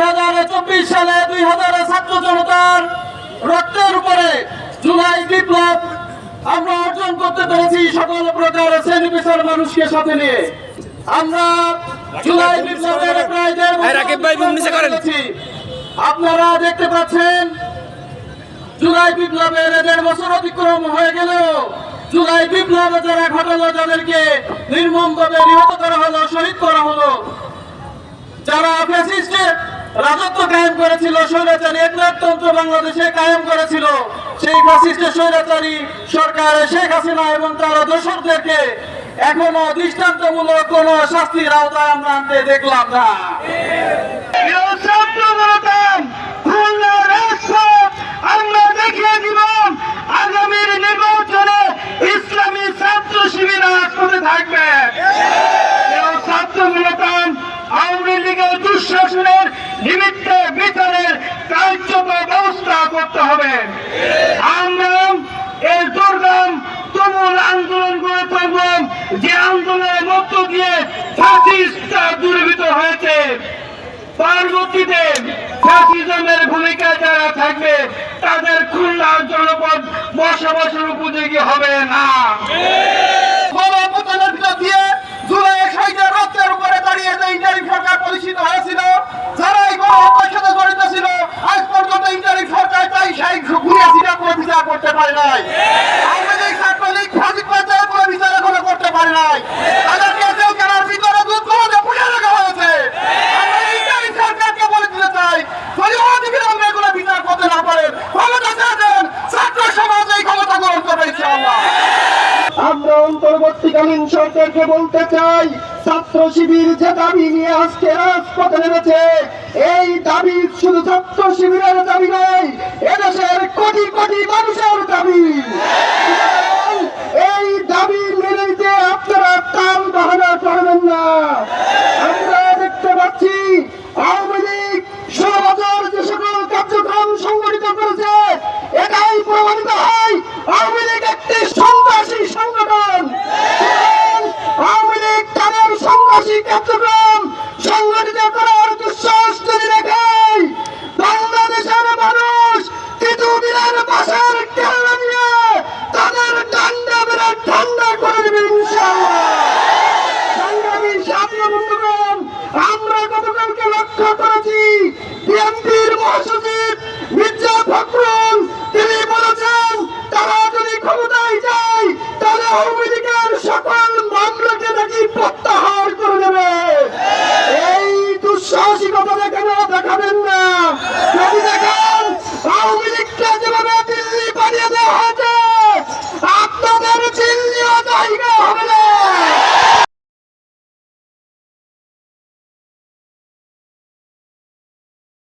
2024 সালে 2000 ছাত্র জনতার রক্তের উপরে জুলাই বিপ্লব আমরা অর্জন করতে পেরেছি সকল প্রকার শ্রেণী পেশার মানুষকে সাথে নিয়ে। আমরা জুলাই বিপ্লবের প্রায় 1.5 বছর আপনারা দেখতে পাচ্ছেন জুলাই বিপ্লবের 1.5 বছর অতিক্রম হয়ে গেল। জুলাই বিপ্লব যারা ঘটালো, যাদেরকে নির্মমভাবে নিহত করা হলো, শহীদ করা হলো, যারা ফ্যাসিস্টের রাজত্ব কায়েম করেছিল, স্বৈরাচারী একনায়কতন্ত্র বাংলাদেশে কায়েম করেছিল, সেই ফ্যাসিস্টের স্বৈরাচারী সরকার শেখ হাসিনা এবং তার দোসরদেরকে এখনো দৃষ্টান্তমূলক কোন শাস্তির আওতায় আমরা আনতে দেখলাম না। আমরা দেখিয়ে দিব আগামীর নির্বাচনে ইসলামী ছাত্র শিবির রাজপথে থাকবে। ছাত্র মূলতন আওয়ামী লীগের দুঃশাসনের নিমিত্তে বিচারের কার্যত ব্যবস্থা করতে হবে। আমরা এই দুর্গম তুমুল আন্দোলন করে তুলব, যে আন্দোলনের মধ্য দিয়ে ফ্যাসিস্টরা দূরীভূত হয়েছে। পরবর্তীতে ফ্যাসিজমের ভূমিকা যারা থাকবে তাদের খুলনার জনপদ বসবাসের উপযোগী হবে না। রক্তের উপরে দাঁড়িয়ে যে ইন্টারিম সরকার প্রতিষ্ঠিত হয়েছিল, যারা এই গণহত্যার সাথে জড়িত ছিল, আজ পর্যন্ত ইন্টারিম সরকার তাই সেই ঘুরিয়াছিটা কোনো বিচার করতে পারে নাই। আওয়ামী লীগ, ছাত্রলীগ, ফ্যাসিস্ট পর্যায়ে কোনো বিচার এখনো করতে পারে নাই। তাদেরকে জেলখানার ভিতরে দুধ কলে পুড়িয়ে রাখা হয়েছে। আমরা ইন্টারিম সরকারকে বলে দিতে চাই, যদি অনতিবিলম্বে এগুলো বিচার করতে না পারেন, ক্ষমতা চাচ্ছেন ছাত্র সমাজ এই ক্ষমতা গ্রহণ করবে ইনশাআল্লাহ। আমরা অন্তর্বর্তীকালীন সরকারকে বলতে চাই, ছাত্র শিবির যে দাবি নিয়ে আজকে রাজপথে নেমেছে, এই দাবি শুধু ছাত্র শিবিরের দাবি নয়, এদেশের কোটি কোটি মানুষের দাবি। এই দাবি মেনে নিতে আপনারা টাল বাহানা করবেন না। আমরা দেখতে পাচ্ছি আওয়ামী লীগ 16 বছর যে সকল কার্যক্রম সংগঠিত করেছে, এটাই প্রমাণিত হয় আওয়ামী লীগ একটি সন্ত্রাসী সংগঠন। আওয়ামী লীগ তাদের সন্ত্রাসী কার্যক্রম সংগঠিত করার দুঃসাহস যদি দেখায়, বাংলাদেশের মানুষ তিতুমিরের বাসার কেল্লা নিয়ে তাদের ডান্ডা মেরে ঠান্ডা করে দেবে ইনশাআল্লাহ। সংগ্রামী ছাত্র বন্ধুগণ, আমরা গতকালকে লক্ষ্য করেছি বিএনপির মহাসচিব মির্জা ফখরুল তিনি বলেছেন তারা যদি ক্ষমতায় যায় তাহলে আওয়ামী লীগের সকল মামলাকে নাকি প্রত্যাহার করে দেবে। এই দুঃসাহসিকতা দেখাবেন